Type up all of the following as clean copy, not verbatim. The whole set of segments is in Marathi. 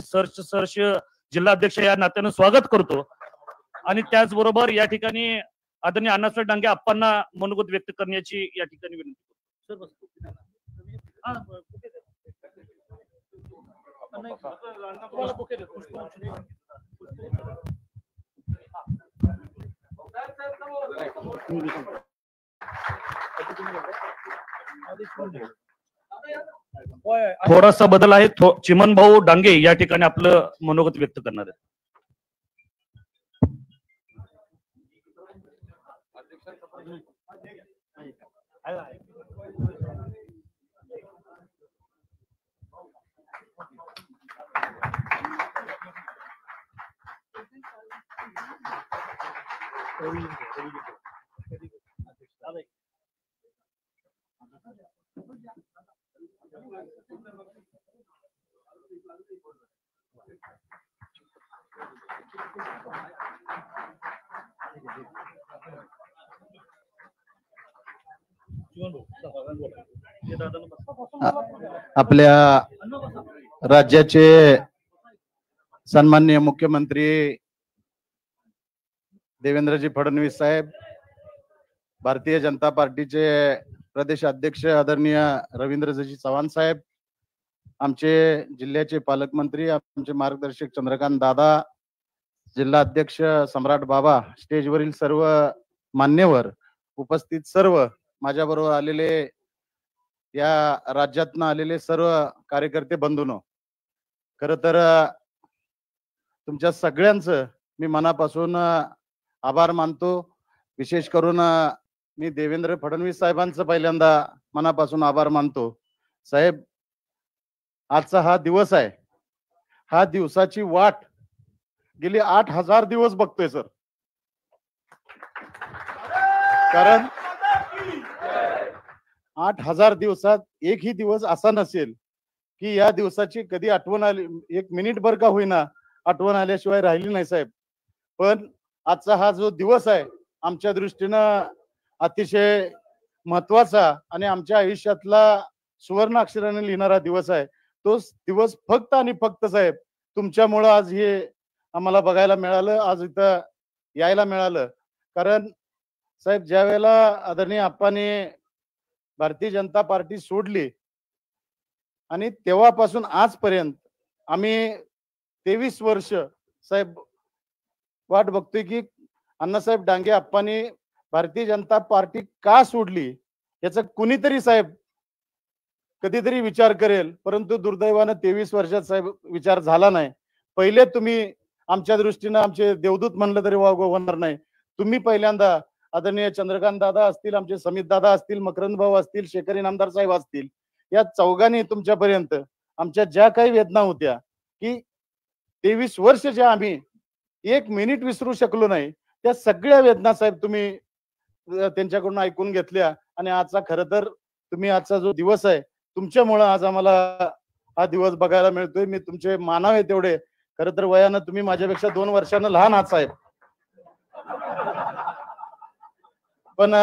सरश जिल्हाध्यक्ष या नात्यानं स्वागत करतो आणि त्याचबरोबर या ठिकाणी आदरणीय अण्णासाहेब डांगे आप्पांना मनोगत व्यक्त करण्याची या ठिकाणी विनंती करतो. थोडासा बदल आहे. चिमन भाऊ डांगे या ठिकाणी आपलं मनोगत व्यक्त करणार आहे. आपल्या राज्याचे सन्माननीय मुख्यमंत्री देवेंद्रजी फडणवीस साहेब, भारतीय जनता पार्टीचे प्रदेश अध्यक्ष आदरणीय रवींद्रजी चव्हाण साहेब, आमचे जिल्ह्याचे पालकमंत्री, आमचे मार्गदर्शक चंद्रकांत दादा, जिल्हा अध्यक्ष सम्राट बाबा, स्टेजवरील सर्व मान्यवर, उपस्थित सर्व माझ्या बरोबर आलेले या राज्यातनं आलेले सर्व कार्यकर्ते बंधूंनो, खरं तर तुमच्या सगळ्यांचं मी मनापासून आभार मानतो. विशेष करून मी देवेंद्र फडणवीस साहेबांचं पहिल्यांदा मनापासून आभार मानतो. साहेब, आजचा हा दिवस आहे, हा दिवसाची वाट गेली 8000 दिवस बघतोय सर. कारण 8000 दिवसात एकही दिवस असा नसेल की या दिवसाची कधी आठवण आली, एक मिनिट भर का होईना आठवण आल्याशिवाय राहिली नाही साहेब. पण आजचा हा जो दिवस आहे आमच्या दृष्टीनं अतिशय महत्वाचा आणि आमच्या आयुष्यातला सुवर्ण अक्षराने लिहिणारा दिवस आहे. तो दिवस फक्त आणि फक्त साहेब तुमच्यामुळं आज हे आम्हाला बघायला मिळालं, आज इथं यायला मिळालं. कारण साहेब, ज्या वेळेला आदरणीय आप्पांनी भारतीय जनता पार्टी सोडली आणि तेव्हापासून आजपर्यंत आम्ही 23 वर्ष साहेब वाट बघतोय की अण्णासाहेब डांगे आप्पांनी भारतीय जनता पार्टी का सोडली याचा कुणीतरी साहेब कधीतरी विचार करेल. परंतु दुर्दैवानं 23 वर्षात साहेब विचार झाला नाही. पहिले तुम्ही आमच्या दृष्टीनं आमचे देवदूत म्हणलं तरी वाव होणार नाही. तुम्ही पहिल्यांदा आदरणीय चंद्रकांत दादा असतील, आमचे समित दादा असतील, मकरंद भाऊ असतील, शेखर इनामदार साहेब असतील, या चौघांनी तुमच्यापर्यंत आमच्या ज्या काही वेदना होत्या की 23 वर्ष ज्या आम्ही एक मिनिट विसरू शकलो नाही, त्या सगळ्या वेदना साहेब तुम्ही त्यांच्याकडून ऐकून घेतल्या. आणि आजचा खरं तर तुम्ही आजचा जो दिवस आहे तुमच्यामुळं आज आम्हाला हा दिवस बघायला मिळतोय. मी तुमचे मानावे तेवढे. खरं तर वयानं तुम्ही माझ्यापेक्षा 2 वर्षानं लहान आहात साहेब, पण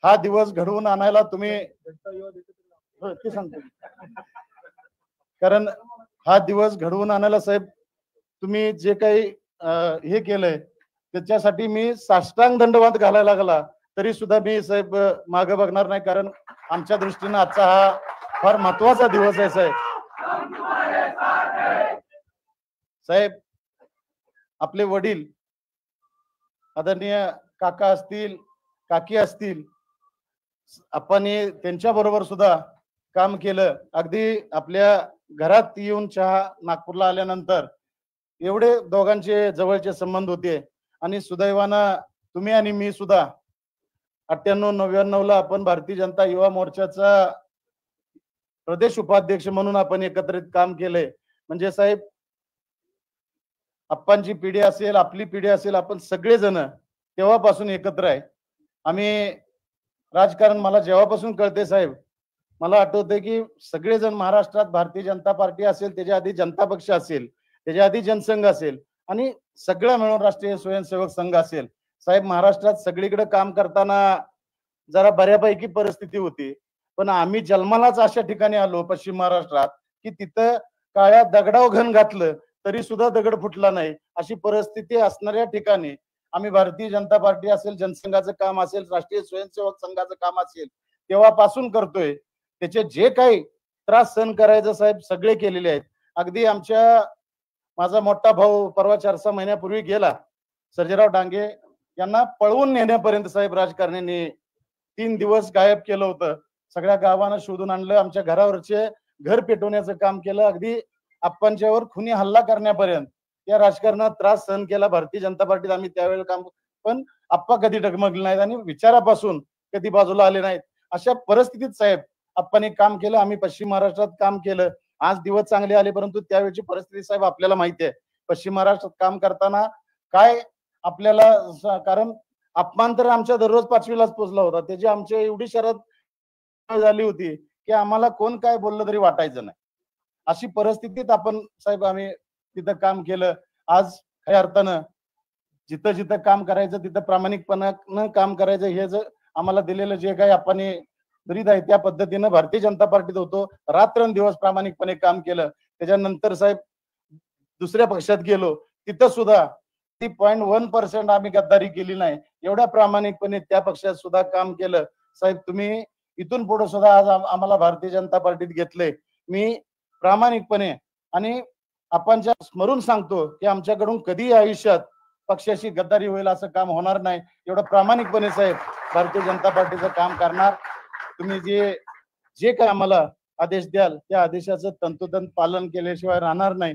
हा दिवस घडवून आणायला तुम्ही ते सांगतो, कारण हा दिवस घडवून आणायला साहेब तुम्ही जे काही हे केलंय त्याच्यासाठी मी साष्टांग दंडवत घालायला लागला तरी सुद्धा मी साहेब मागे बघणार नाही. कारण आमच्या दृष्टीनं आजचा हा फार महत्वाचा दिवस आहे साहेब. साहेब, आपले वडील आदरणीय काका असतील, काकी असतील, आपण त्यांच्या बरोबर सुद्धा काम केलं. अगदी आपल्या घरात येऊन चहा नागपूरला आल्यानंतर एवढे दोघांचे जवळचे संबंध होते. आणि सुदैवानं तुम्ही आणि मी सुद्धा 98-99 ला आपण भारतीय जनता युवा मोर्चाचा प्रदेश उपाध्यक्ष म्हणून आपण एकत्रित काम केलंय. म्हणजे साहेब, आप्पांची पिढी असेल, आपली पिढी असेल, आपण सगळेजण तेव्हापासून एकत्र आहे. आम्ही राजकारण मला जेव्हापासून कळते साहेब, मला आठवते की सगळेजण महाराष्ट्रात भारतीय जनता पार्टी असेल, त्याच्या आधी जनता पक्ष असेल, त्याच्या आधी जनसंघ असेल आणि सगळं मिळून राष्ट्रीय स्वयंसेवक संघ असेल. साहेब, महाराष्ट्रात सगळीकडे काम करताना जरा बऱ्यापैकी परिस्थिती होती, पण आम्ही जन्मालाच अशा ठिकाणी आलो पश्चिम महाराष्ट्रात की तिथं काळ्या दगडावर घन घातलं तरी सुद्धा दगड फुटला नाही, अशी परिस्थिती असणाऱ्या ठिकाणी आम्ही भारतीय जनता पार्टी असेल, जनसंघाचं काम असेल, राष्ट्रीय स्वयंसेवक संघाचं काम असेल, तेव्हापासून करतोय. त्याचे जे काही त्रास सहन करायचं साहेब सगळे केलेले आहेत. अगदी माझा मोठा भाऊ परवा 4-6 महिन्यापूर्वी गेला, सर्जेराव डांगे यांना पळवून नेण्यापर्यंत साहेब राजकारण्यांनी 3 दिवस गायब केलं होतं. सगळ्या गावानं शोधून आणलं, आमच्या घरावरचे घर पेटवण्याचं काम केलं, अगदी आप्पांच्यावर खुनी हल्ला करण्यापर्यंत या राजकारणात त्रास सहन केला. भारतीय जनता पार्टीत आम्ही त्यावेळेला काम, पण आप्पा कधी डगमगले नाहीत आणि विचारापासून कधी बाजूला आले नाहीत. अशा परिस्थितीत साहेब आप्पांनी काम केलं. आम्ही पश्चिम महाराष्ट्रात काम केलं. आज दिवस चांगले आले, परंतु त्यावेळची परिस्थिती साहेब आपल्याला माहिती आहे. पश्चिम महाराष्ट्रात काम करताना काय आपल्याला, कारण अपमान तर आमच्या दररोज 5वीलाच पोचला होता. त्याची आमच्या एवढी शरद झाली होती की आम्हाला कोण काय बोललं तरी वाटायचं नाही. अशी परिस्थितीत आपण साहेब आम्ही तिथं काम केलं. आज खऱ्या अर्थानं जिथं जिथं काम करायचं तिथं प्रामाणिकपणानं काम करायचं, हे जर आम्हाला दिलेलं जे काही आपण ब्रीद आहे त्या पद्धतीनं भारतीय जनता पार्टीत होतो. रात्रंदिवस प्रामाणिकपणे काम केलं. त्याच्यानंतर साहेब दुसऱ्या पक्षात गेलो, तिथं सुद्धा 0.1% आम्ही गद्दारी केली नाही. एवढ्या प्रामाणिकपणे त्या पक्षात सुद्धा काम केलं. साहेब तुम्ही इथून पुढे सुद्धा आज आम्हाला भारतीय जनता पार्टीत घेतले. मी प्रामाणिकपणे आणि आपण स्मरून सांगतो की आमच्याकडून कधी आयुष्यात पक्षाशी गद्दारी होईल असं काम होणार नाही. एवढं प्रामाणिकपणे साहेब भारतीय जनता पार्टीचं काम करणार. तुम्ही जे काय आम्हाला आदेश द्याल त्या आदेशाचं तंतोतंत पालन केल्याशिवाय राहणार नाही.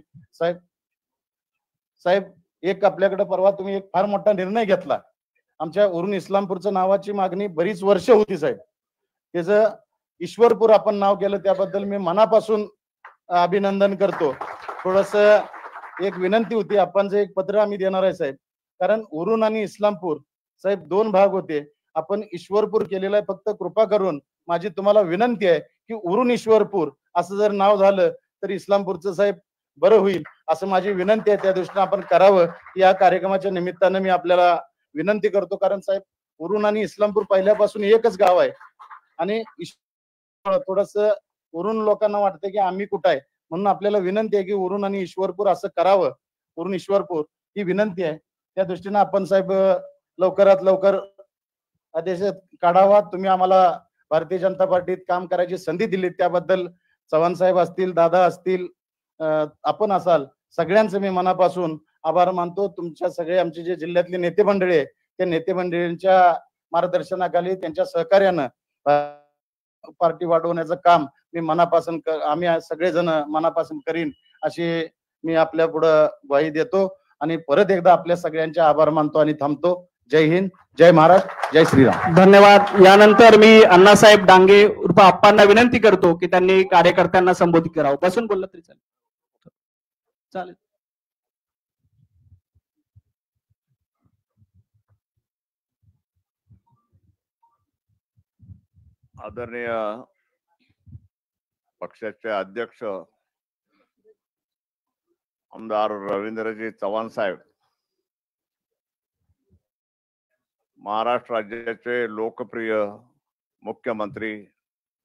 साहेब एक आपल्याकडे परवा तुम्ही एक फार मोठा निर्णय घेतला. आमच्या उरून इस्लामपूरचं नावाची मागणी बरीच वर्ष होती साहेब. त्याचं ईश्वरपूर आपण नाव केलं, त्याबद्दल मी मनापासून अभिनंदन करतो. थोडस एक विनंती होती, आपण जे एक पत्र आम्ही देणार आहे साहेब, कारण उरून आणि इस्लामपूर साहेब 2 भाग होते. आपण ईश्वरपूर केलेलं आहे. फक्त कृपा करून माझी तुम्हाला विनंती आहे की उरून ईश्वरपूर असं जर नाव झालं तर इस्लामपूरचं साहेब बरं होईल, असं माझी विनंती आहे. त्या दृष्टीने आपण करावं. या कार्यक्रमाच्या निमित्तानं मी आपल्याला विनंती करतो, कारण साहेब उरून आणि इस्लामपूर पहिल्यापासून एकच गाव आहे आणि थोडस उरून लोकांना वाटतं की आम्ही कुठं आहे, म्हणून आपल्याला विनंती आहे की उरून आणि ईश्वरपूर असं करावं. उरून ईश्वरपूर ही विनंती आहे. त्या दृष्टीनं आपण साहेब लवकरात लवकर आदेश काढावा. तुम्ही आम्हाला भारतीय जनता पार्टीत काम करायची संधी दिली त्याबद्दल चव्हाण साहेब असतील, दादा असतील, आपण असाल, सगळ्यांचं मी मनापासून आभार मानतो. तुमच्या सगळे आमचे जे जिल्ह्यातले नेते मंडळी आहे त्या नेते मंडळींच्या मार्गदर्शनाखाली त्यांच्या सहकार्यानं पार्टी वाढवण्याचं काम मी मनापासून आम्ही सगळेजण मनापासून करीन अशी मी आपल्या पुढं ग्वाही देतो आणि परत एकदा आपल्या सगळ्यांचे आभार मानतो आणि थांबतो. जय हिंद, जय महाराष्ट्र, जय श्रीराम. धन्यवाद. यानंतर मी अण्णासाहेब डांगे उर्फ आप्पांना विनंती करतो की त्यांनी कार्यकर्त्यांना संबोधित करावं. बसून बोललं तरी चालेल. आदरणीय पक्षाचे अध्यक्ष आमदार रवींद्रजी चव्हाण साहेब, महाराष्ट्र राज्याचे लोकप्रिय मुख्यमंत्री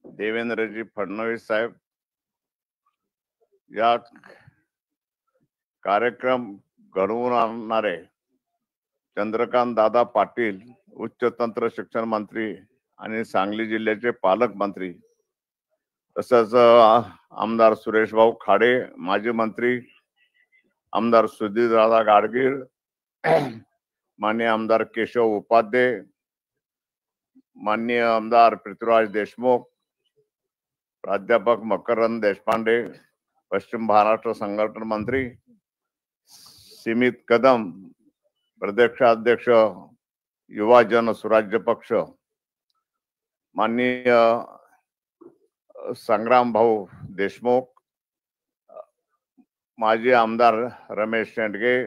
देवेंद्रजी फडणवीस साहेब, या कार्यक्रम घडवून आणणारे चंद्रकांत दादा पाटील, उच्च तंत्र शिक्षण मंत्री आणि सांगली जिल्ह्याचे पालकमंत्री, तसंच आमदार सुरेश भाऊ खाडे माजी मंत्री, आमदार सुधीर दादा गाडगीळ, माननीय आमदार केशव उपाध्ये, माननीय आमदार पृथ्वीराज देशमुख, प्राध्यापक मकरंद देशपांडे, पश्चिम महाराष्ट्र संघटन मंत्री सीमित कदम, प्रदेशाध्यक्ष युवा जन सुराज्य पक्ष, माननीय संग्राम भाऊ देशमुख, माजी आमदार रमेश शेंडगे,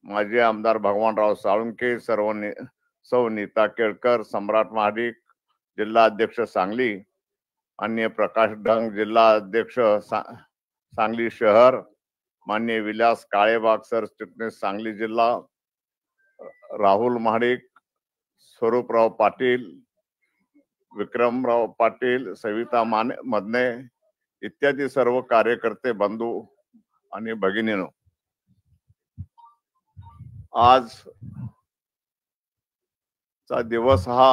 माजी आमदार भगवानराव साळुंके, सौ नीता केळकर, सम्राट महाडिक, जिल्हा अध्यक्ष सांगली, माननीय प्रकाश डंग, जिल्हा अध्यक्ष सांगली शहर, माननीय विलास काळेबाग, सरचिटणीस सांगली जिल्हा, राहुल महाडिक, स्वरूपराव पाटील, विक्रमराव पाटील, सविता मदने इत्यादी सर्व कार्यकर्ते बंधू आणि भगिनीनो, आज चा दिवस हा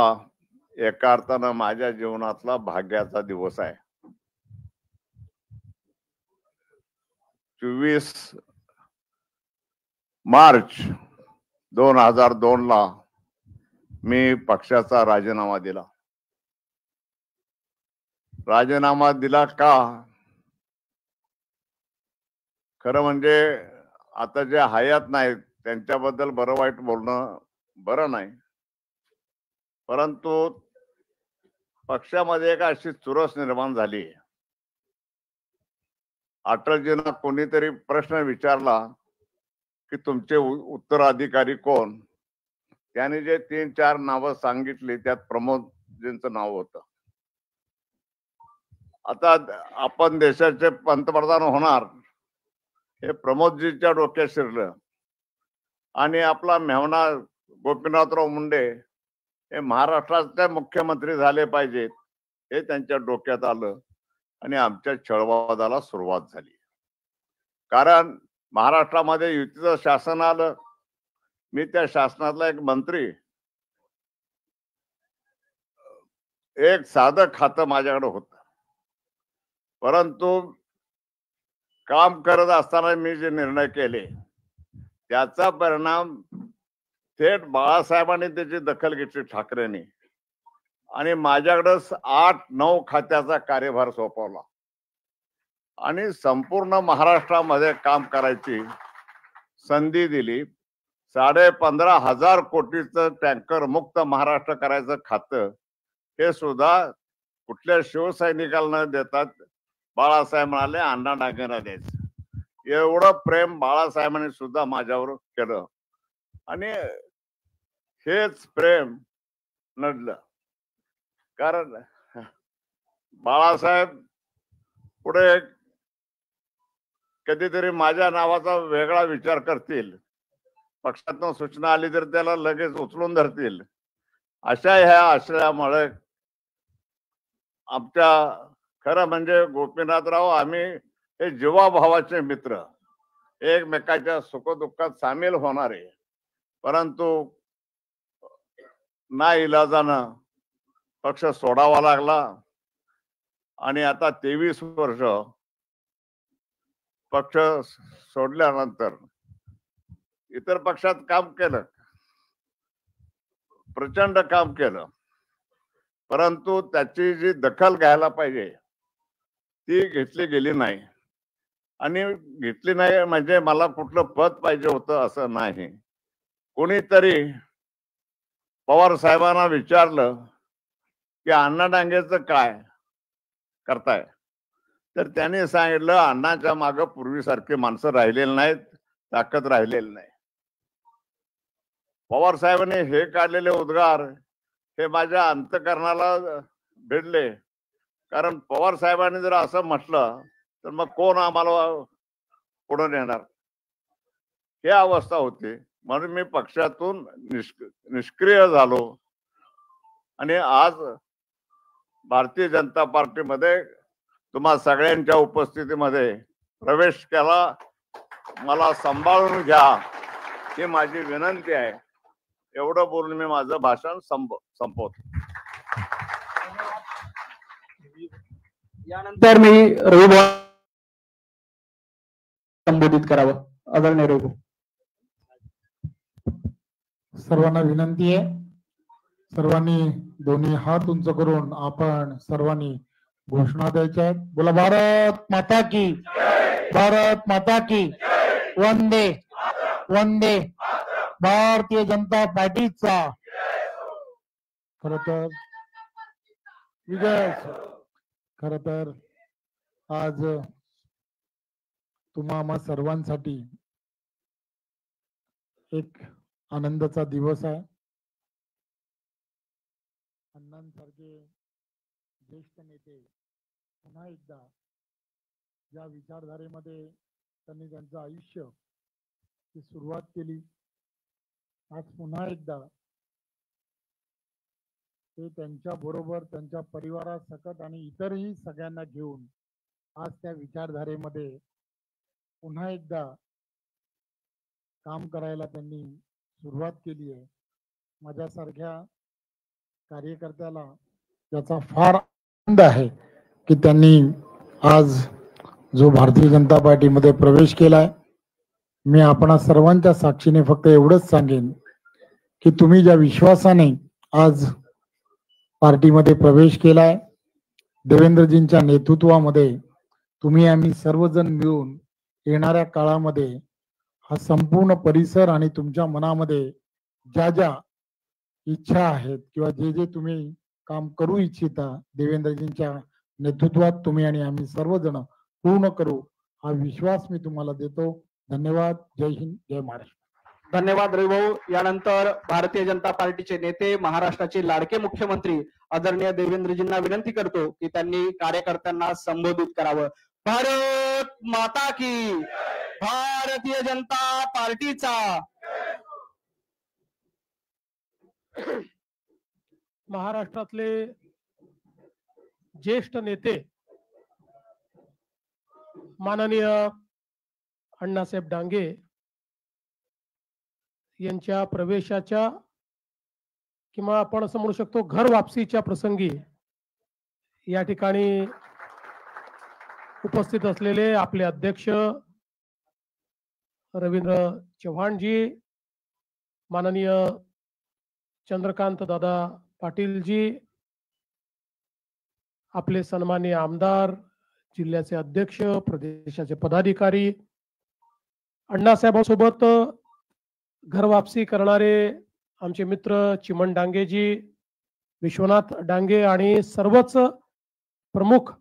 एका अर्थानं माझ्या जीवनातला भाग्याचा दिवस आहे. 24 मार्च 2002 ला मी पक्षाचा राजीनामा दिला. राजीनामा दिला का? खरं म्हणजे आता जे हयात नाहीत त्यांच्याबद्दल बरं वाईट बोलणं बरं नाही, परंतु पक्षामध्ये एक अशी चुरस निर्माण झाली. अटलजींना कोणीतरी प्रश्न विचारला की तुमचे उत्तराधिकारी कोण? त्याने जे 3-4 नावं सांगितली त्यात प्रमोदजींचं नाव होतं. आता आपण देशाचे पंतप्रधान होणार हे प्रमोदजीच्या डोक्यात शिरलं आणि आपला मेहना गोपीनाथराव मुंडे हे महाराष्ट्राचे मुख्यमंत्री झाले पाहिजेत हे त्यांच्या डोक्यात आलं आणि आमच्या छळवादाला सुरुवात झाली. कारण महाराष्ट्रामध्ये युतीचं शासन आलं, मी त्या शासनातला एक मंत्री, एक साधं खातं माझ्याकडे होतं, परंतु काम करत असताना मी जे निर्णय केले त्याचा परिणाम थेट बाळासाहेबांनी त्याची दखल घेतली ठाकरेंनी आणि माझ्याकडे 8-9 खात्याचा कार्यभार सोपवला आणि संपूर्ण महाराष्ट्रामध्ये काम करायची संधी दिली. 15,500 कोटीचं टँकर मुक्त महाराष्ट्र करायचं खातं हे सुद्धा कुठल्या शिवसैनिकाला न देतात बाळासाहेब म्हणाले अण्णा डांगेंना द्यायचं. एवढं प्रेम बाळासाहेबांनी सुद्धा माझ्यावर केलं आणि हेच प्रेम नडलं. कारण बाळासाहेब पुढे कधीतरी माझ्या नावाचा वेगळा विचार करतील, पक्षातून सूचना आली तर त्याला लगेच उचलून धरतील. अशा ह्या आश्रयामुळे आमच्या खरं म्हणजे गोपीनाथराव आम्ही हे जीवाभावाचे मित्र, एकमेकाच्या सुखदुःखात सामील होणारे, परंतु नाईलाजानं पक्ष सोडावा लागला आणि आता 23 वर्ष पक्ष सोडल्यानंतर इतर पक्षात काम केलं, प्रचंड काम केलं, परंतु त्याची जी दखल घ्यायला पाहिजे ती घेतली गेली नाही. आणि घेतली नाही म्हणजे मला कुठलं पद पाहिजे होतं असं नाही. कोणीतरी पवार साहेबांना विचारलं की अण्णा डांगेचं काय करताय, तर त्यांनी सांगितलं अण्णाच्या मागे पूर्वीसारखी माणसं राहिलेली नाहीत, ताकद राहिलेली नाही. पवार साहेबांनी हे काढलेले उद्गार हे माझ्या अंतःकरणाला भिडले. कारण पवार साहेबांनी जर असं म्हटलं तर मग कोण आम्हाला पुढे नेणार, ही अवस्था होती. म्हणून मी पक्षातून निष्क्रिय झालो आणि आज भारतीय जनता पार्टीमध्ये तुम्हा सगळ्यांच्या उपस्थितीमध्ये प्रवेश केला. मला सांभाळून घ्या ही माझी विनंती आहे. एवढं बोलून मी माझं भाषण संपवतो. यानंतर मी रवी संबोधित करावं. आदरणीय रवी. सर्वांना विनंती आहे, सर्वांनी दोन्ही हात उंच करून आपण सर्वांनी घोषणा द्यायच्या आहेत. बोला भारत माता की, भारत माता की, वंदे वंदे भारतीय जनता पार्टीचा खर तर विजय. खर तर आज तुम्हा आम्हा सर्वांसाठी एक आनंदाचा दिवस आहे. अण्णांसारखे ज्येष्ठ नेते पुन्हा एकदा ज्या विचारधारेमध्ये त्यांनी त्यांचं आयुष्य सुरुवात केली, आज पुन्हा एकदा ते त्यांच्या बरोबर त्यांच्या परिवारासकट आणि इतरही सगळ्यांना घेऊन आज त्या विचारधारेमध्ये पुन्हा एकदा काम करायला त्यांनी सुरुवात केली आहे. माझ्यासारख्या कार्यकर्त्याला याचा फार आनंद आहे की त्यांनी आज जो भारतीय जनता पार्टीमध्ये प्रवेश केलाय. मी आपणा सर्वांच्या साक्षीने फक्त एवढंच सांगेन की तुम्ही ज्या विश्वासाने आज पार्टीमध्ये प्रवेश केलाय, देवेंद्रजींच्या नेतृत्वामध्ये तुम्ही आम्ही सर्वजण मिळून येणाऱ्या काळामध्ये हा संपूर्ण परिसर आणि तुमच्या मनामध्ये ज्या ज्या इच्छा आहेत किंवा जे जे तुम्ही काम करू इच्छिता देवेंद्रजींच्या नेतृत्वात तुम्ही आणि आम्ही सर्वजण पूर्ण करू हा विश्वास मी तुम्हाला देतो. धन्यवाद. जय हिंद, जय महाराष्ट्र. धन्यवाद रविभाऊ. यानंतर भारतीय जनता पार्टीचे नेते महाराष्ट्राचे लाडके मुख्यमंत्री आदरणीय देवेंद्रजींना विनंती करतो की त्यांनी कार्यकर्त्यांना संबोधित करावं. भारत माता की, भारतीय जनता पार्टीचा. महाराष्ट्रातले ज्येष्ठ नेते माननीय अण्णासाहेब डांगे यांच्या प्रवेशाच्या किंवा आपण असं म्हणू शकतो घर वापसीच्या प्रसंगी या ठिकाणी उपस्थित असलेले आपले अध्यक्ष रवींद्र चव्हाणजी, माननीय चंद्रकांत दादा पाटीलजी, आपले सन्माननीय आमदार, जिल्ह्याचे अध्यक्ष, प्रदेशाचे पदाधिकारी, अण्णासाहेबांसोबत घर वापसी करणारे आमचे मित्र चिमण डांगेजी, विश्वनाथ डांगे आणि सर्वच प्रमुख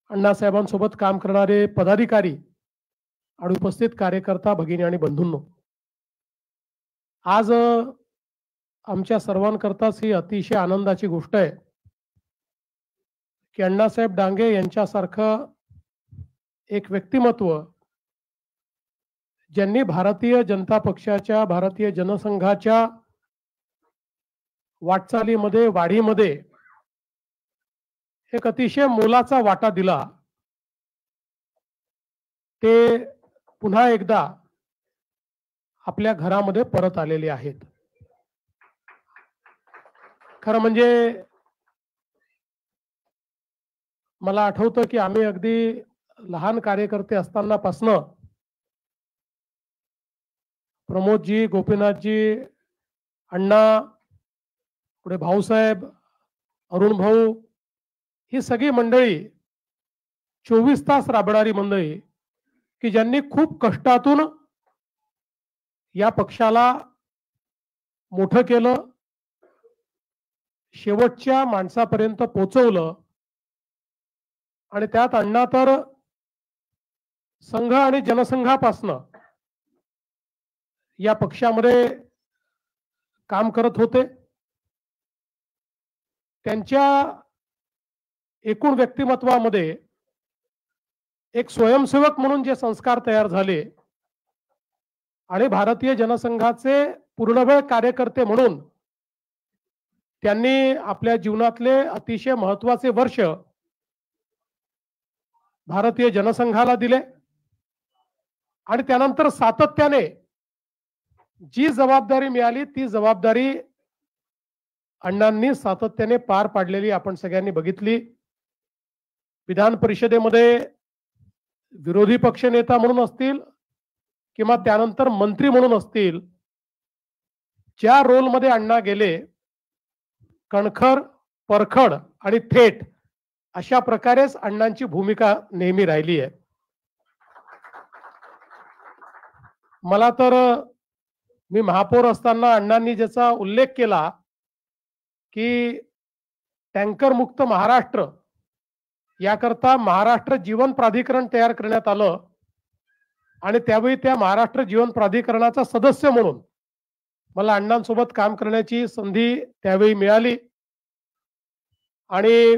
अण्णासाहेबांसोबत काम करणारे पदाधिकारी आणि उपस्थित कार्यकर्ता भगिनी आणि बंधूंनो, आज आमच्या सर्वांकरताच ही अतिशय आनंदाची गोष्ट आहे की अण्णासाहेब डांगे यांच्यासारखं एक व्यक्तिमत्व ज्यांनी भारतीय जनता पक्षाच्या, भारतीय जनसंघाच्या वाटचालीमध्ये, वाढीमध्ये एक अतिशय मोलाचा वाटा दिला, ते पुन्हा एकदा आपल्या घरामध्ये परत आलेले आहेत. खरं म्हणजे मला आठवतं की आम्ही अगदी लहान कार्यकर्ते असताना पासनं प्रमोदजी, गोपीनाथजी, अण्णा, पुढे भाऊसाहेब, अरुण भाऊ, ही सगळी मंडळी 24 तास राबणारी मंडळी की ज्यांनी खूप कष्टातून या पक्षाला मोठं केलं, शेवटच्या माणसापर्यंत पोहोचवलं. आणि त्यात अण्णा तर संघ आणि जनसंघापासनं या पक्षामध्ये काम करत होते. त्यांच्या एकूण व्यक्तिमत्वामध्ये एक स्वयंसेवक म्हणून जे संस्कार तयार झाले आणि भारतीय जनसंघाचे पूर्णवेळ कार्यकर्ते म्हणून त्यांनी आपल्या जीवनातले अतिशय महत्त्वाचे वर्ष भारतीय जनसंघाला दिले. आणि त्यानंतर सातत्याने जी जबाबदारी मिळाली ती जबाबदारी अण्णांनी सातत्याने पार पाडलेली आपण सगळ्यांनी बघितली. विधान परिषदेमध्ये विरोधी पक्षनेता म्हणून असतील किंवा त्यानंतर मंत्री म्हणून असतील, ज्या रोलमध्ये अण्णा गेले, कणखर, परखड आणि थेट अशा प्रकारेच अण्णांची भूमिका नेहमी राहिली आहे. मला तर मी महापौर असताना अण्णांनी ज्याचा उल्लेख केला की टँकर मुक्त महाराष्ट्र याकरता महाराष्ट्र जीवन प्राधिकरण तयार करण्यात आलं आणि त्यावेळी त्या महाराष्ट्र जीवन प्राधिकरणाचा सदस्य म्हणून मला अण्णांसोबत काम करण्याची संधी त्यावेळी मिळाली. आणि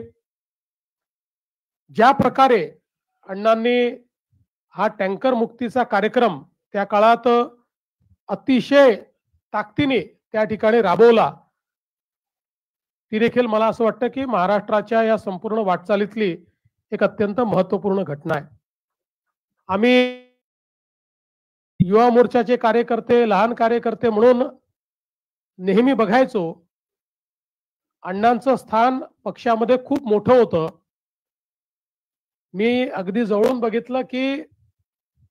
ज्या प्रकारे अण्णांनी हा टँकर मुक्तीचा कार्यक्रम त्या काळात अतिशय ताकदीने त्या ठिकाणी राबवला, ती देखील मला असं वाटतं की महाराष्ट्राच्या या संपूर्ण वाटचालीतली एक अत्यंत महत्त्वपूर्ण घटना आहे. आम्ही युवा मोर्चाचे कार्यकर्ते, लहान कार्यकर्ते म्हणून नेहमी बघायचो, अण्णांचं स्थान पक्षामध्ये खूप मोठं होतं. मी अगदी जवळून बघितलं की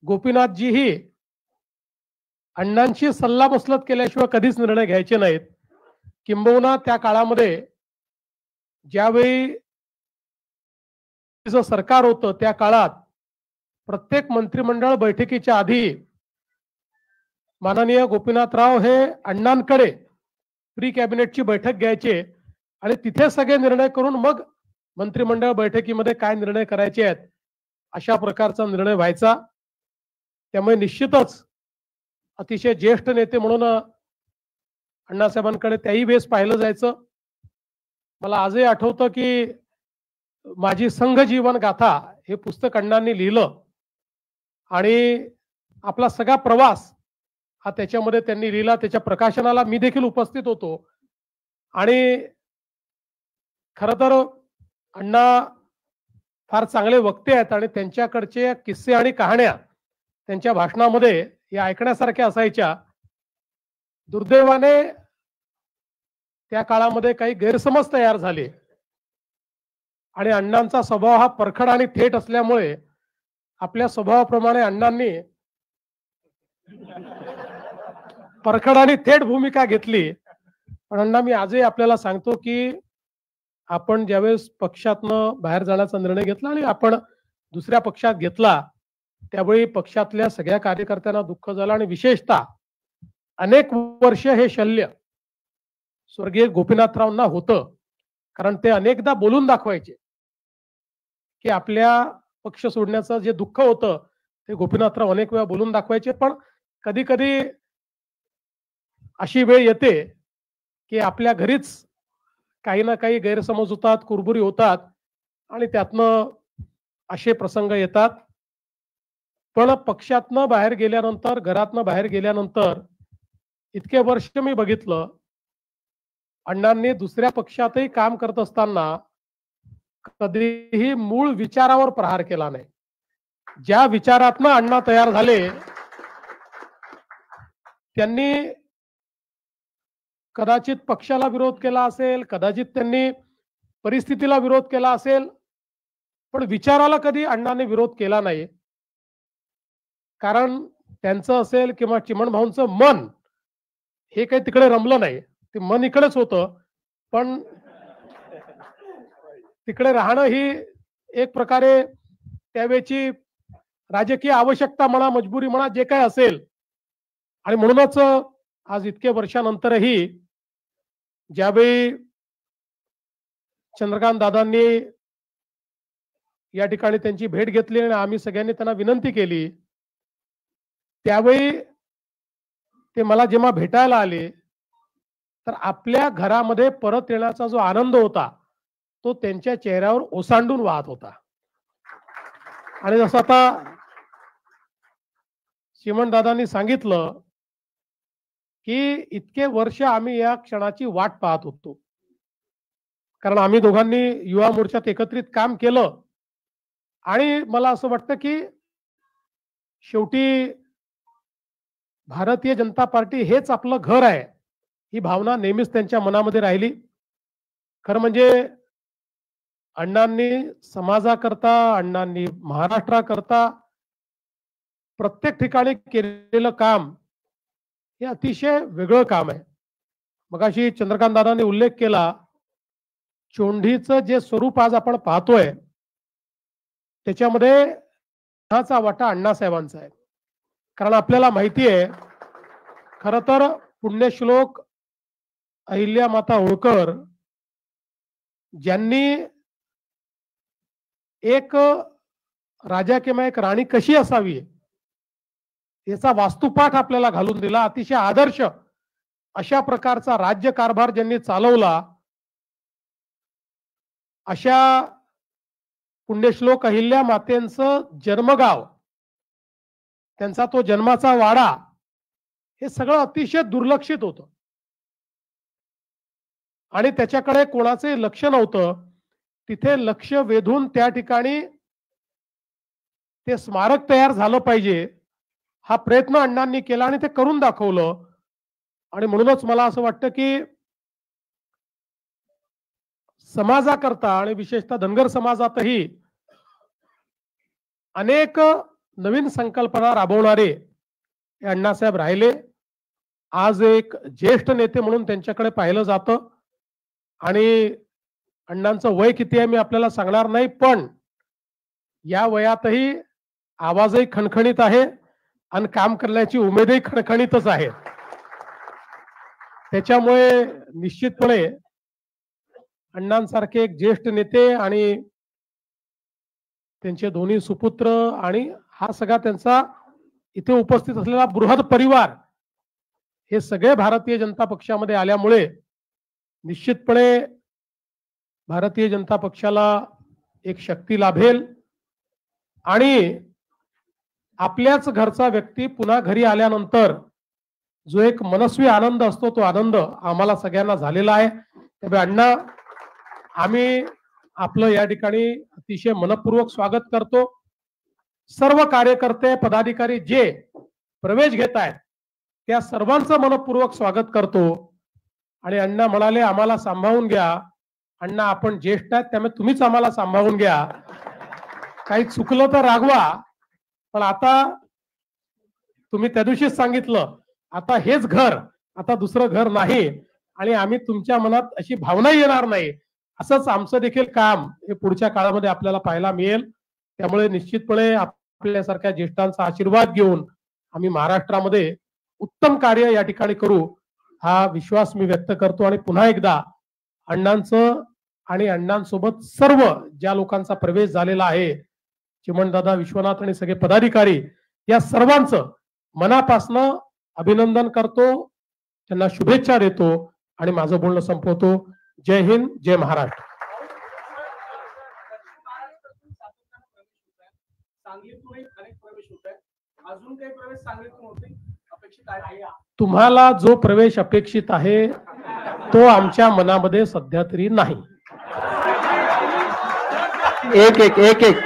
गोपीनाथजीही अण्णांशी सल्लामसलत केल्याशिवाय कधीच निर्णय घ्यायचे नाहीत. किंबहुना त्या काळामध्ये ज्यावेळी सरकार होतं त्या काळात प्रत्येक मंत्रिमंडळ बैठकीच्या आधी माननीय गोपीनाथराव हे अण्णांकडे प्री कॅबिनेटची बैठक घ्यायचे आणि तिथे सगळे निर्णय करून मग मंत्रिमंडळ बैठकीमध्ये काय निर्णय करायचे आहेत अशा प्रकारचा निर्णय व्हायचा. त्यामुळे निश्चितच अतिशय ज्येष्ठ नेते म्हणून अण्णासाहेबांकडे त्याही वेळेस पाहिलं जायचं. मला आजही आठवतं की माझी संघ जीवन गाथा हे पुस्तक अण्णांनी लिहिलं आणि आपला सगळा प्रवास हा त्याच्यामध्ये त्यांनी लिहिला. त्याच्या प्रकाशनाला मी देखील उपस्थित होतो आणि खरं तर अण्णा फार चांगले वक्ते आहेत आणि त्यांच्याकडचे किस्से आणि कहाण्या त्यांच्या भाषणामध्ये या ऐकण्यासारख्या असायच्या. दुर्दैवाने त्या काळामध्ये काही गैरसमज तयार झाले आणि अण्णांचा स्वभाव हा परखड आणि थेट असल्यामुळे आपल्या स्वभावाप्रमाणे अण्णांनी परखड आणि थेट भूमिका घेतली. पण अण्णा, मी आजही आपल्याला सांगतो की आपण ज्यावेळेस पक्षातनं बाहेर जाण्याचा निर्णय घेतला आणि आपण दुसऱ्या पक्षात घेतला त्यावेळी पक्षातल्या सगळ्या कार्यकर्त्यांना दुःख झालं आणि विशेषतः अनेक वर्ष हे शल्य स्वर्गीय गोपीनाथरावांना होतं. कारण ते अनेकदा बोलून दाखवायचे की आपल्या पक्ष सोडण्याचं जे दुःख होतं ते गोपीनाथराव अनेक वेळा बोलून दाखवायचे. पण कधी कधी अशी वेळ येते की आपल्या घरीच काही ना काही गैरसमज होतात, कुरबुरी होतात आणि त्यातनं असे प्रसंग येतात. पण पक्षातनं बाहेर गेल्यानंतर, घरातनं बाहेर गेल्यानंतर इतके वर्ष मी बघितलं, अण्णांनी दुसऱ्या पक्षातही काम करत असताना कधीही मूळ विचारावर प्रहार केला नाही. ज्या विचारातनं अण्णा तयार झाले त्यांनी कदाचित पक्षाला विरोध केला असेल, कदाचित त्यांनी परिस्थितीला विरोध केला असेल, पण विचाराला कधी अण्णांनी विरोध केला नाही. कारण त्यांचं असेल किंवा चिमण भाऊंचं मन हे काही तिकडे रमलं नाही. ते मन इकडेच होतं, पण तिकडे राहणं ही एक प्रकारे त्यावेळची राजकीय आवश्यकता म्हणा, मजबुरी म्हणा, जे काय असेल. आणि म्हणूनच आज इतके वर्षानंतरही ज्यावेळी चंद्रकांत दादांनी या ठिकाणी त्यांची भेट घेतली आणि आम्ही सगळ्यांनी त्यांना विनंती केली, त्यावेळी ते मला जेव्हा भेटायला आले तर आपल्या घरामध्ये परत येण्याचा जो आनंद होता तो त्यांच्या चेहऱ्यावर ओसांडून वाहत होता. आणि जसं आता चिमण दादांनी सांगितलं की इतके वर्ष आम्ही या क्षणाची वाट पाहत होतो. कारण आम्ही दोघांनी युवा मोर्चात एकत्रित काम केलं आणि मला असं वाटतं की शेवटी भारतीय जनता पार्टी हेच आपलं घर आहे ही भावना नेहमीच त्यांच्या मनामध्ये राहिली. खरं म्हणजे अण्णांनी समाजाकरता, अण्णांनी महाराष्ट्राकरता प्रत्येक ठिकाणी केलेलं काम हे अतिशय वेगळं काम आहे. मगाशी चंद्रकांत दादांनी उल्लेख केला, चोंडीचं जे स्वरूप आज आपण पाहतोय त्याच्यामध्ये चा वाटा अण्णासाहेबांचा आहे. कारण आपल्याला माहिती आहे, खरं तर पुण्यश्लोक अहिल्यामाता होळकर ज्यांनी एक राजा किंवा एक राणी कशी असावी याचा वास्तुपाठ आपल्याला घालून दिला. अतिशय आदर्श अशा प्रकारचा राज्यकारभार ज्यांनी चालवला, अशा पुण्यश्लोक अहिल्या मातेंचं जन्मगाव, त्यांचा तो जन्माचा वाडा, हे सगळं अतिशय दुर्लक्षित होतं आणि त्याच्याकडे कोणाचे लक्ष नव्हतं. तिथे लक्ष वेधून त्या ठिकाणी ते स्मारक तयार झालं पाहिजे हा प्रयत्न अण्णांनी केला आणि ते करून दाखवलं. आणि म्हणूनच मला असं वाटतं की समाजाकरता आणि विशेषतः धनगर समाजातही अनेक नवीन संकल्पना राबवणारे हे अण्णासाहेब राहिले. आज एक ज्येष्ठ नेते म्हणून त्यांच्याकडे पाहिलं जातं आणि अण्णांचं वय किती आहे मी आपल्याला सांगणार नाही, पण या वयातही आवाजही खणखणीत आहे आणि काम करण्याची उमेदही खणखणीतच आहे. त्याच्यामुळे निश्चितपणे अण्णांसारखे एक ज्येष्ठ नेते आणि त्यांचे दोन्ही सुपुत्र आणि हा सगळा त्यांचा इथे उपस्थित असलेला बृहद परिवार हे सगळे भारतीय जनता पक्षामध्ये आल्यामुळे निश्चितपणे भारतीय जनता पक्षाला एक शक्ती लाभेल आणि आपल्याच घरचा व्यक्ती पुन्हा घरी आल्यानंतर जो एक मनस्वी आनंद असतो तो आनंद आम्हाला सगळ्यांना झालेला आहे. त्यामुळे अण्णा, आम्ही आपलं या ठिकाणी अतिशय मनपूर्वक स्वागत करतो. सर्व कार्यकर्ते पदाधिकारी जे प्रवेश घेत आहेत त्या सर्वांचं मनपूर्वक स्वागत करतो. आणि अण्णा म्हणाले आम्हाला सांभाळून घ्या. अण्णा आपण ज्येष्ठ आहेत त्यामुळे तुम्हीच आम्हाला सांभाळून घ्या, काही चुकलं तर रागवा. पण आता तुम्ही त्या दिवशीच सांगितलं आता हेच घर, आता दुसरं घर नाही आणि आम्ही तुमच्या मनात अशी भावना येणार नाही. असंच आमचं देखील काम हे पुढच्या काळामध्ये आपल्याला पाहायला मिळेल. त्यामुळे निश्चितपणे आपल्यासारख्या ज्येष्ठांचा आशीर्वाद घेऊन आम्ही महाराष्ट्रामध्ये उत्तम कार्य या ठिकाणी करू हा विश्वास मी व्यक्त करतो. आणि पुन्हा एकदा अण्णांचं आणि अण्णांसोबत सर्व ज्या लोकांचा प्रवेश झालेला आहे, चिमणदादा, विश्वनाथ आणि सगळे पदाधिकारी, या सर्वांचं मनापासनं अभिनंदन करतो, त्यांना शुभेच्छा देतो आणि माझं बोलणं संपवतो. जय हिंद, जय महाराष्ट्र. तुम्हाला जो प्रवेश अपेक्षित आहे तो आमच्या मनामध्ये सध्या तरी नाही. एक एक एक एक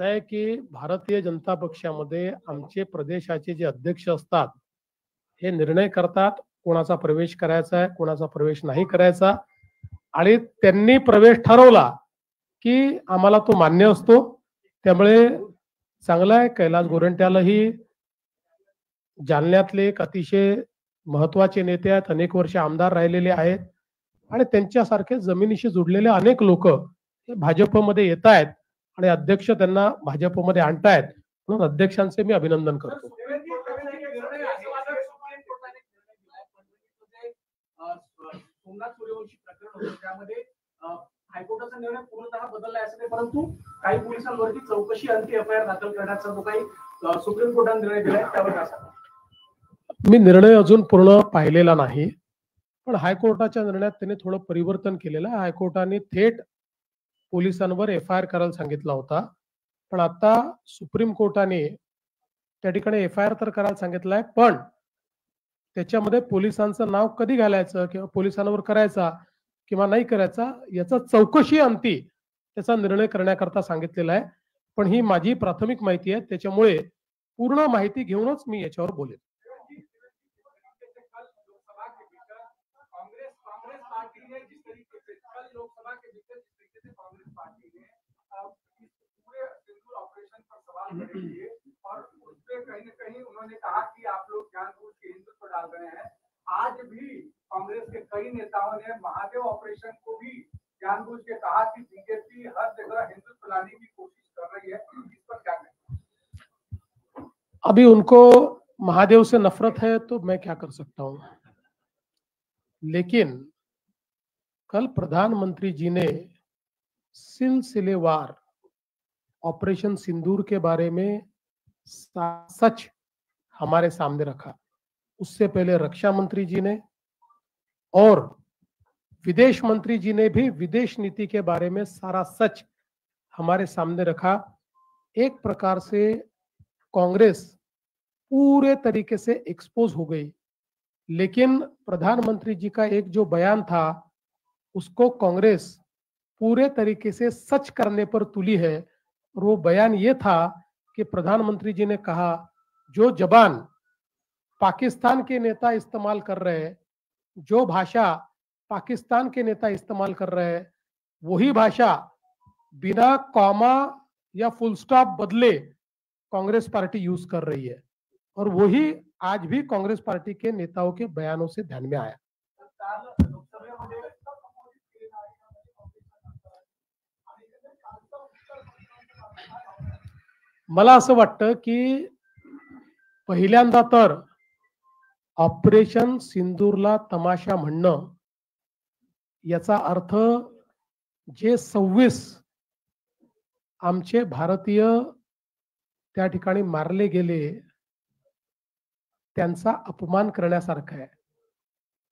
आहे की भारतीय जनता पक्षामध्ये आमचे प्रदेशाचे जे अध्यक्ष असतात हे निर्णय करतात कोणाचा प्रवेश करायचा आहे, कोणाचा प्रवेश नाही करायचा. आणि त्यांनी प्रवेश ठरवला की आम्हाला तो मान्य असतो. त्यामुळे चांगला आहे. कैलास गोरंट्यालाही जालन्यातले एक अतिशय महत्वाचे नेते आहेत, अनेक वर्ष आमदार राहिलेले आहेत आणि त्यांच्यासारखे जमिनीशी जुडलेले अनेक लोक हे भाजपमध्ये येत आहेत आणि अध्यक्ष त्यांना भाजपमध्ये आणतायत. म्हणून अध्यक्षांचे मी अभिनंदन करतो. हायकोर्टाचा निर्णय पूर्णतः बदलला आहे, परंतु काही पोलिसांवरती चौकशी अंती एफआयआर दाखल करण्याचा जो काही सुप्रीम कोर्टाने निर्णय दिलाय त्यावर काय सांगा? मी निर्णय अजून पूर्ण पाहिलेला नाही, पण हायकोर्टाच्या निर्णयात त्यांनी थोडं परिवर्तन केलेलं आहे. हायकोर्टाने थेट पोलिसांवर एफआयआर करायला सांगितला होता, पण आता सुप्रीम कोर्टाने त्या ठिकाणी एफआयआर तर करायला सांगितलंय, पण त्याच्यामध्ये पोलिसांचं नाव कधी घालायचं किंवा पोलिसांवर करायचा किंवा नाही करायचा याचा चौकशी अंती त्याचा निर्णय करण्याकरता सांगितलेला आहे. पण ही माझी प्राथमिक माहिती आहे, त्याच्यामुळे पूर्ण माहिती घेऊनच मी याच्यावर बोलेन. और उसपे कहीं न कहीं उन्होंने कहा कि आप लोग जानबूझ के हिंदुत्व डाल रहे हैं. आज भी कांग्रेस के कई नेताओं ने महादेव ऑपरेशन को भी जानबूझ के कहा कि बीजेपी हर जगह हिंदुत्व लाने की कोशिश कर रही है. इस पर क्या कहें? अभी उनको महादेव से नफरत है तो मैं क्या कर सकता हूं, लेकिन कल प्रधानमंत्री जी ने सिलसिलेवार ऑपरेशन सिंदूर के बारे में सच हमारे सामने रखा. उससे पहले रक्षा मंत्री जी ने और विदेश मंत्री जी ने भी विदेश नीति के बारे में सारा सच हमारे सामने रखा. एक प्रकार से कांग्रेस पूरे तरीके से एक्सपोज हो गई. लेकिन प्रधानमंत्री जी का एक जो बयान था उसको कांग्रेस पूरे तरीके से सच करने पर तुली है। और वो बयान ये था कि प्रधानमंत्री जी ने कहा जो जबान पाकिस्तान के नेता इस्तेमाल कर रहे हैं, जो भाषा पाकिस्तान के नेता इस्तेमाल कर रहे हैं, वही भाषा बिना कॉमा या फुल स्टॉप बदले कांग्रेस पार्टी यूज कर रही है। और वही आज भी कांग्रेस पार्टी के नेताओं के बयानों से ध्यान में आया। मला असं वाटतं की पहिल्यांदा तर ऑपरेशन सिंदूरला तमाशा म्हणणं याचा अर्थ जे 26 आमचे भारतीय त्या ठिकाणी मारले गेले त्यांचा अपमान करण्यासारखा आहे,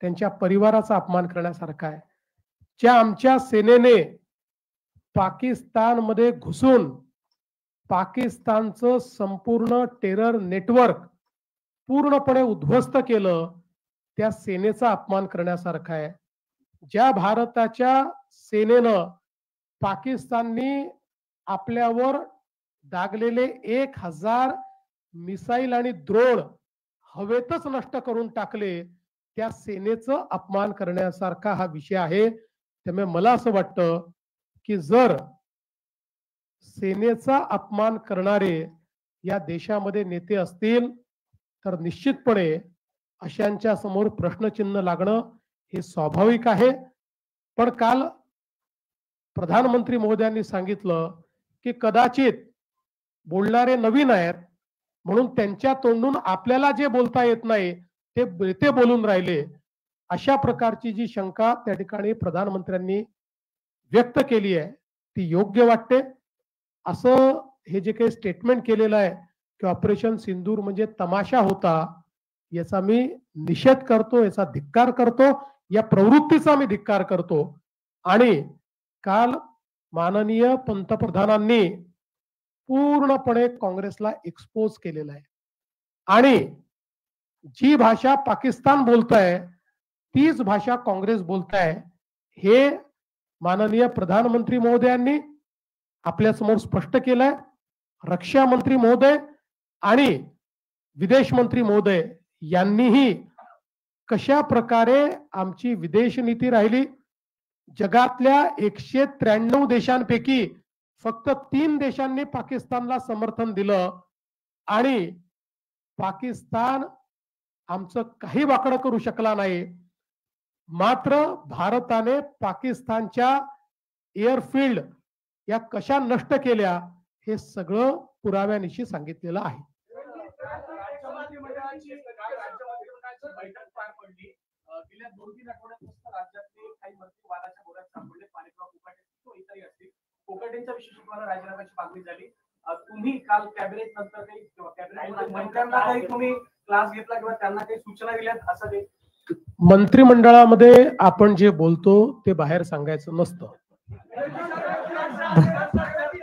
त्यांच्या परिवाराचा अपमान करण्यासारखा आहे। ज्या आमच्या सेनेने पाकिस्तानमध्ये घुसून पाकिस्तानचं संपूर्ण टेरर नेटवर्क पूर्णपणे उद्ध्वस्त केलं, त्या सेनेचा अपमान करण्यासारखा आहे। ज्या भारताच्या सेनेनं पाकिस्ताननी आपल्यावर दागलेले 1000 मिसाईल आणि द्रोण हवेतच नष्ट करून टाकले, त्या सेनेचं अपमान करण्यासारखा हा विषय आहे। त्यामुळे मला असं वाटतं की जर सेनेचा अपमान करणारे या देशामध्ये नेते असतील तर निश्चितपणे अशांच्या समोर प्रश्नचिन्ह लागणं हे स्वाभाविक आहे। पण काल प्रधानमंत्री महोदयांनी सांगितलं की कदाचित बोलणारे नवीन आहेत म्हणून त्यांच्या तोंडून आपल्याला जे बोलता येत नाही ते बोलून राहिले, अशा प्रकारची जी शंका त्या ठिकाणी प्रधानमंत्र्यांनी व्यक्त केली आहे ती योग्य वाटते। असं हे जे काही स्टेटमेंट केलेलं आहे की ऑपरेशन सिंदूर म्हणजे तमाशा होता, याचा मी निषेध करतो, याचा धिक्कार करतो, या प्रवृत्तीचा मी धिक्कार करतो। आणि काल माननीय पंतप्रधानांनी पूर्णपणे काँग्रेसला एक्सपोज केलेला आहे आणि जी भाषा पाकिस्तान बोलताय तीच भाषा काँग्रेस बोलताय हे माननीय प्रधानमंत्री महोदयांनी आपल्या समोर स्पष्ट केलंय। रक्षा मंत्री महोदय आणि विदेश मंत्री महोदय यांनीही कशा प्रकारे आमची विदेश नीती राहिली, जगातल्या 193 देशांपैकी फक्त 3 देशांनी पाकिस्तानला समर्थन दिलं आणि पाकिस्तान आमचं काही वाकडं करू शकला नाही। मात्र भारताने पाकिस्तानच्या एअरफील्ड या कशा नष्ट केल्या हे सगळं पुराव्यानिशी सांगितलेलं आहे। बैठक पार पडली, गेल्या 2-3 आठवड्यांपासून राज्यातले काही मंत्री वादाच्या बोरात सापडले, माणिकराव कोकाटे किंवा इतरही असतील। कोकाटेंच्या विशेष राजीनाम्याची मागणी झाली। तुम्ही काल कॅबिनेट नंतर काही किंवा कॅबिनेट मंत्र्यांना काही तुम्ही क्लास घेतला किंवा त्यांना काही सूचना दिल्यात असं काही? मंत्रिमंडळामध्ये आपण जे बोलतो ते बाहेर सांगायचं नसतं।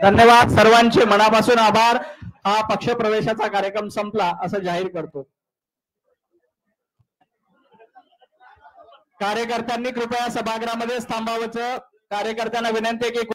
धन्यवाद, सर्वांचे मनापासून आभार। हा पक्षप्रवेशाचा कार्यक्रम संपला असं जाहीर करतो। कार्यकर्त्यांनी कृपया सभागृहामध्ये थांबावं। कार्यकर्त्यांना विनंती आहे की